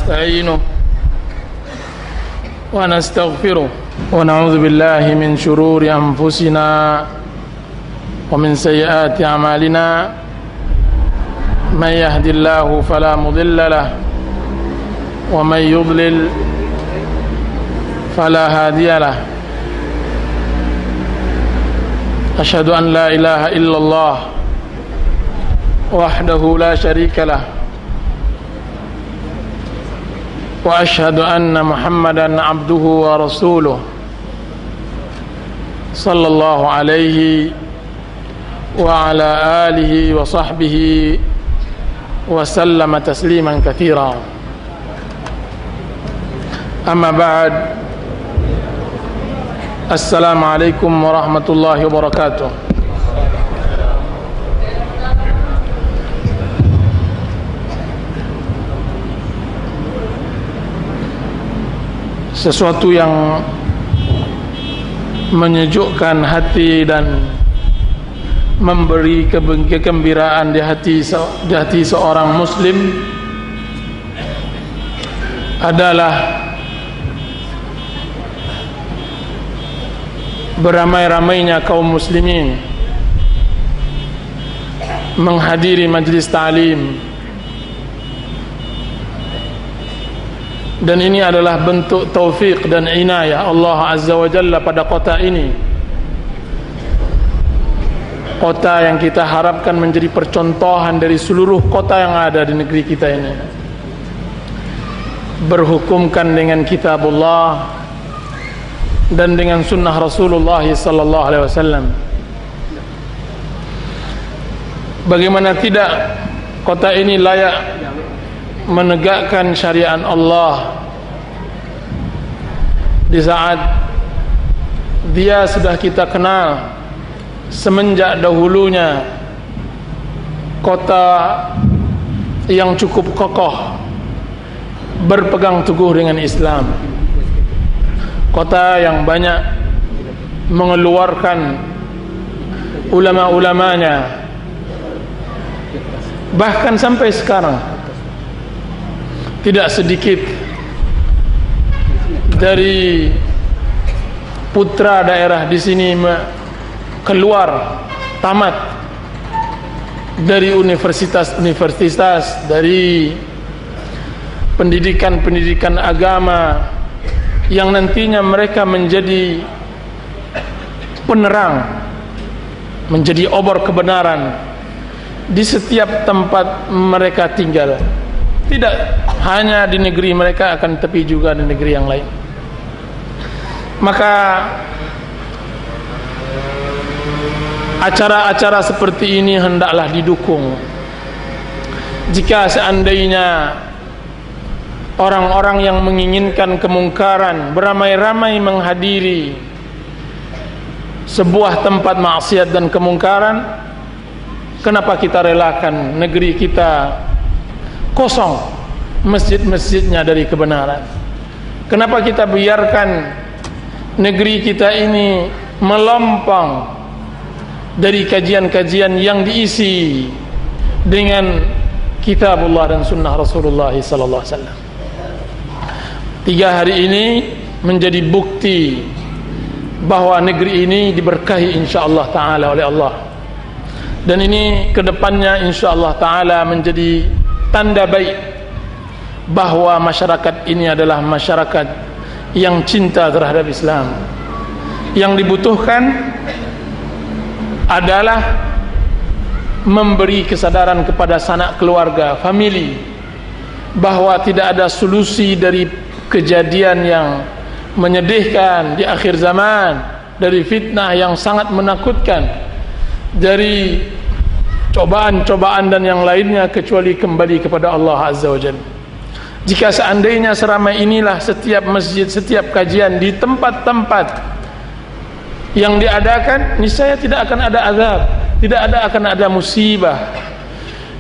ونستعينه ونستغفره ونعوذ بالله من شرور أنفسنا ومن سيئات أعمالنا من يهد الله فلا مضل له ومن يضلل فلا هادي له أشهد أن لا إله إلا الله وحده لا شريك له وأشهد أن محمدا عبده ورسوله صلى الله عليه وعلى آله وصحبه وسلم تسليما كثيرا أما بعد السلام عليكم ورحمة الله وبركاته. Sesuatu yang menyejukkan hati dan memberi kegembiraan di hati seorang muslim adalah beramai-ramainya kaum muslimin menghadiri majlis ta'lim, dan ini adalah bentuk taufik dan inayah Allah Azza wa Jalla pada kota ini, kota yang kita harapkan menjadi percontohan dari seluruh kota yang ada di negeri kita ini, berhukumkan dengan kitabullah dan dengan sunnah Rasulullah sallallahu alaihi wasallam. Bagaimana tidak, kota ini layak menegakkan syariat Allah di saat dia sudah kita kenal semenjak dahulunya kota yang cukup kokoh berpegang teguh dengan Islam, kota yang banyak mengeluarkan ulama-ulamanya, bahkan sampai sekarang tidak sedikit dari putra daerah di sini keluar tamat dari universitas-universitas, dari pendidikan-pendidikan agama yang nantinya mereka menjadi penerang, menjadi obor kebenaran di setiap tempat mereka tinggal, tidak hanya di negeri mereka, akan tapi juga di negeri yang lain. Maka acara-acara seperti ini hendaklah didukung. Jika seandainya orang-orang yang menginginkan kemungkaran beramai-ramai menghadiri sebuah tempat maksiat dan kemungkaran, kenapa kita relakan negeri kita kosong masjid-masjidnya dari kebenaran? Kenapa kita biarkan negeri kita ini melompong dari kajian-kajian yang diisi dengan kitabullah dan sunnah Rasulullah sallallahu alaihi wasallam? 3 hari ini menjadi bukti bahwa negeri ini diberkahi insyaallah ta'ala oleh Allah, dan ini kedepannya insyaallah ta'ala menjadi tanda baik bahwa masyarakat ini adalah masyarakat yang cinta terhadap Islam. Yang dibutuhkan adalah memberi kesadaran kepada sanak keluarga, famili, bahwa tidak ada solusi dari kejadian yang menyedihkan di akhir zaman, dari fitnah yang sangat menakutkan, dari cobaan-cobaan dan yang lainnya, kecuali kembali kepada Allah Azza wa Jalla. Jika seandainya seramai inilah setiap masjid, setiap kajian di tempat-tempat yang diadakan, niscaya tidak akan ada azab, tidak akan ada musibah.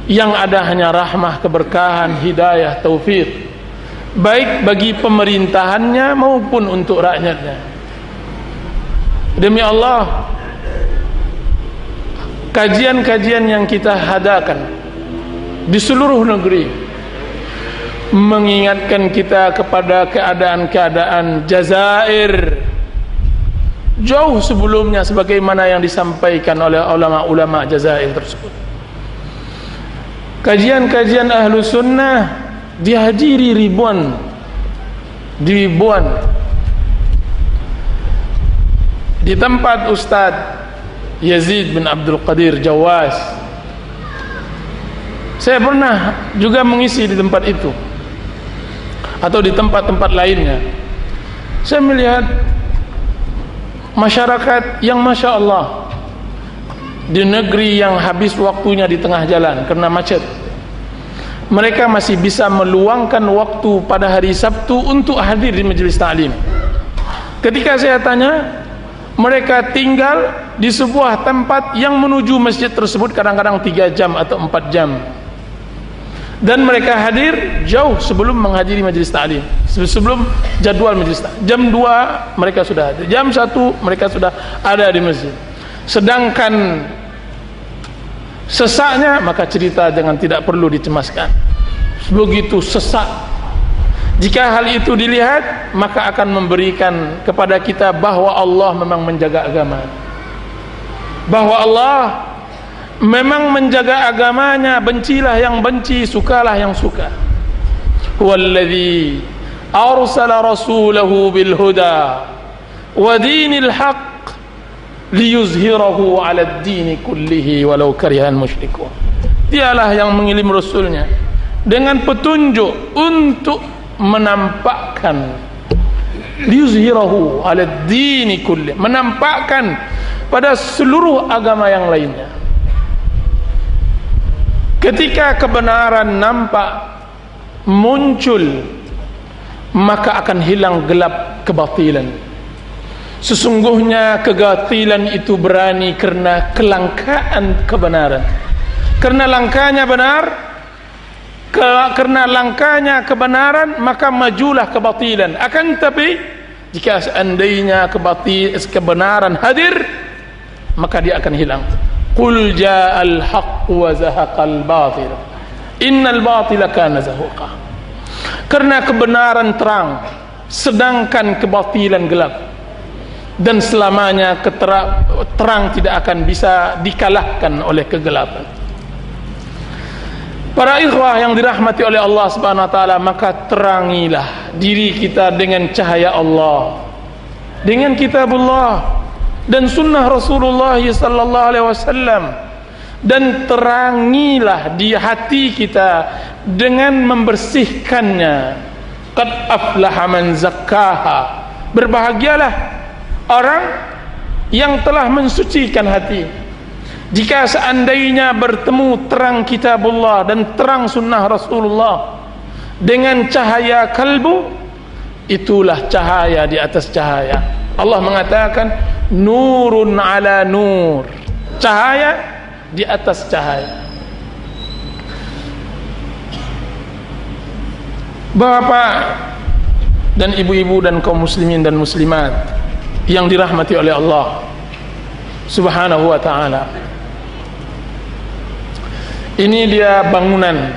Yang ada hanya rahmah, keberkahan, hidayah, taufik, baik bagi pemerintahannya maupun untuk rakyatnya. Demi Allah, kajian-kajian yang kita adakan di seluruh negeri, mengingatkan kita kepada keadaan-keadaan Jazair jauh sebelumnya, sebagaimana yang disampaikan oleh ulama-ulama Jazair tersebut. Kajian-kajian ahlu sunnah dihadiri ribuan di tempat Ustadz Yazid bin Abdul Qadir Jawas. Saya pernah juga mengisi di tempat itu atau di tempat-tempat lainnya. Saya melihat masyarakat yang Masya Allah, di negeri yang habis waktunya di tengah jalan karena macet, mereka masih bisa meluangkan waktu pada hari Sabtu untuk hadir di majelis ta'lim. Ketika saya tanya, mereka tinggal di sebuah tempat yang menuju masjid tersebut kadang-kadang 3 jam atau 4 jam, dan mereka hadir jauh sebelum menghadiri majelis ta'lim, sebelum jadwal majelis ta'lim. Jam 2 mereka sudah hadir, jam 1 mereka sudah ada di masjid. Sedangkan sesaknya, maka cerita jangan, tidak perlu dicemaskan. Begitu sesak. Jika hal itu dilihat, maka akan memberikan kepada kita bahwa Allah memang menjaga agama, bahwa Allah memang menjaga agamanya. Bencilah yang benci, sukalah yang suka. Huwallazi arsala rasulahu bil huda wa dinil haqq liyuzhirahu 'ala ad-din kullihi walau karihal musyrikun. Dialah yang mengirim rasulnya dengan petunjuk untuk menampakkan, liyuzhirahu 'ala ad-din kullihi, menampakkan pada seluruh agama yang lainnya. Ketika kebenaran nampak muncul, maka akan hilang gelap kebatilan. Sesungguhnya kebatilan itu berani karena kelangkaan kebenaran. Karena langkanya kebenaran, maka majulah kebatilan. Akan tapi jika seandainya kebenaran hadir, maka dia akan hilang. Qul ja'al haqq wa zahaqal batil innal batila kana zahuqa. Karena kebenaran terang, sedangkan kebatilan gelap, dan selamanya terang tidak akan bisa dikalahkan oleh kegelapan. Para ikhwah yang dirahmati oleh Allah Subhanahu wa taala, maka terangilah diri kita dengan cahaya Allah, dengan kitabullah dan sunnah Rasulullah sallallahu alaihi wasallam, dan terangilah di hati kita dengan membersihkannya. Qad aflaha man zakkaha, berbahagialah orang yang telah mensucikan hati. Jika seandainya bertemu terang kitabullah dan terang sunnah Rasulullah dengan cahaya kalbu, itulah cahaya di atas cahaya. Allah mengatakan nurun ala nur, cahaya di atas cahaya. Bapak dan ibu-ibu dan kaum muslimin dan muslimat yang dirahmati oleh Allah Subhanahu wa ta'ala, ini dia bangunan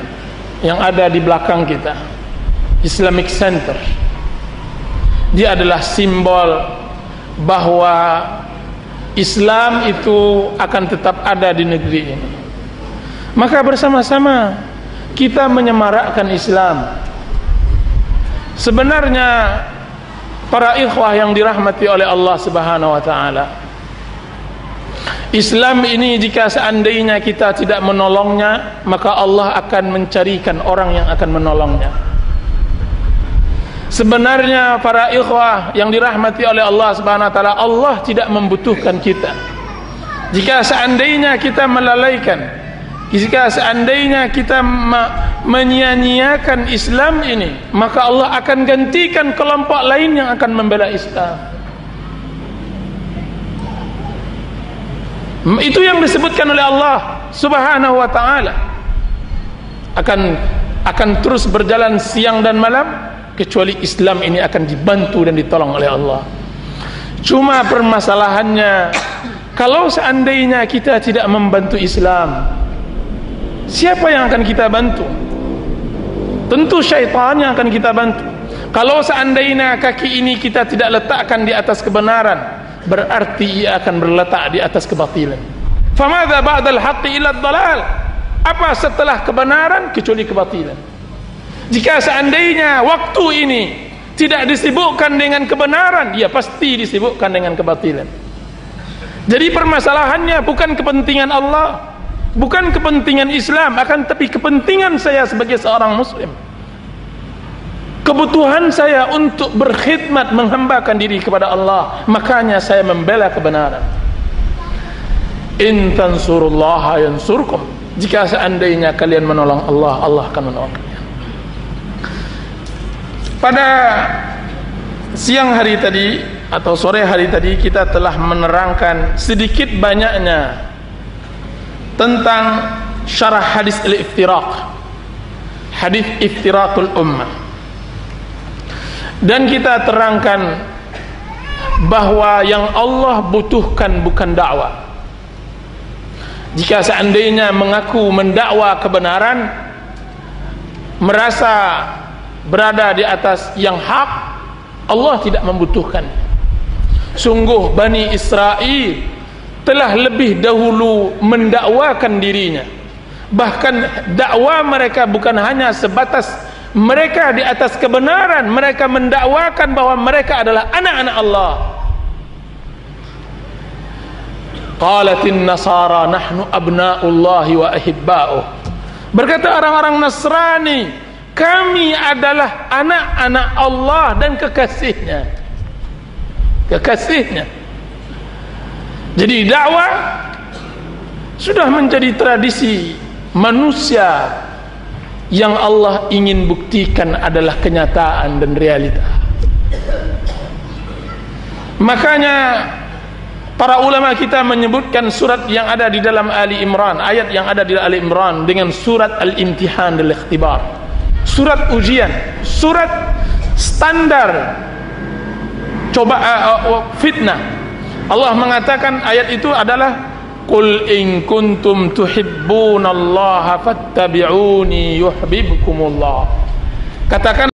yang ada di belakang kita, Islamic Center. Dia adalah simbol bahwa Islam itu akan tetap ada di negeri ini. Maka bersama-sama kita menyemarakkan Islam. Sebenarnya para ikhwah yang dirahmati oleh Allah Subhanahu wa ta'ala, Islam ini jika seandainya kita tidak menolongnya, maka Allah akan mencarikan orang yang akan menolongnya. Sebenarnya para ikhwah yang dirahmati oleh Allah Subhanahu wa taala, Allah tidak membutuhkan kita. Jika seandainya kita melalaikan, jika seandainya kita menyia-nyiakan Islam ini, maka Allah akan gantikan kelompok lain yang akan membela Islam. Itu yang disebutkan oleh Allah Subhanahu wa ta'ala. Akan terus berjalan siang dan malam, kecuali Islam ini akan dibantu dan ditolong oleh Allah. Cuma permasalahannya, kalau seandainya kita tidak membantu Islam, siapa yang akan kita bantu? tentu syaitan yang akan kita bantu. Kalau seandainya kaki ini kita tidak letakkan di atas kebenaran, berarti ia akan berletak di atas kebatilan. Famadza ba'dal haqqi illa ad-dhalal? Apa setelah kebenaran kecuali kebatilan? Jika seandainya waktu ini tidak disibukkan dengan kebenaran, ya pasti disibukkan dengan kebatilan. Jadi permasalahannya bukan kepentingan Allah, bukan kepentingan Islam, akan tapi kepentingan saya sebagai seorang muslim. Kebutuhan saya untuk berkhidmat, menghambakan diri kepada Allah, makanya saya membela kebenaran. In tansurullaha yansurkum. Jika seandainya kalian menolong Allah, Allah akan menolong kalian. Pada siang hari tadi atau sore hari tadi kita telah menerangkan sedikit banyaknya tentang syarah hadis al-iftiraq, hadis iftiraqul ummah. Dan kita terangkan bahwa yang Allah butuhkan bukan dakwah. Jika seandainya mengaku mendakwa kebenaran, merasa berada di atas yang hak, Allah tidak membutuhkan. Sungguh Bani Israel telah lebih dahulu mendakwakan dirinya. Bahkan dakwah mereka bukan hanya sebatas mereka di atas kebenaran, mereka mendakwakan bahwa mereka adalah anak-anak Allah. Qalatin nasara nahnu abna'ullahi wa ahibba'uh. Berkata orang-orang Nasrani, kami adalah anak-anak Allah dan kekasihnya. Kekasihnya. Jadi dakwah sudah menjadi tradisi manusia yang Allah ingin buktikan adalah kenyataan dan realita. Makanya para ulama kita menyebutkan surat yang ada di dalam Ali Imran, ayat yang ada di Ali Imran dengan surat al-imtihan dan al-ikhtibar, surat ujian, surat standar fitnah. Allah mengatakan ayat itu adalah Qul in kuntum tuhibbunallaha fattabi'uni yuhibbukumullah. Katakan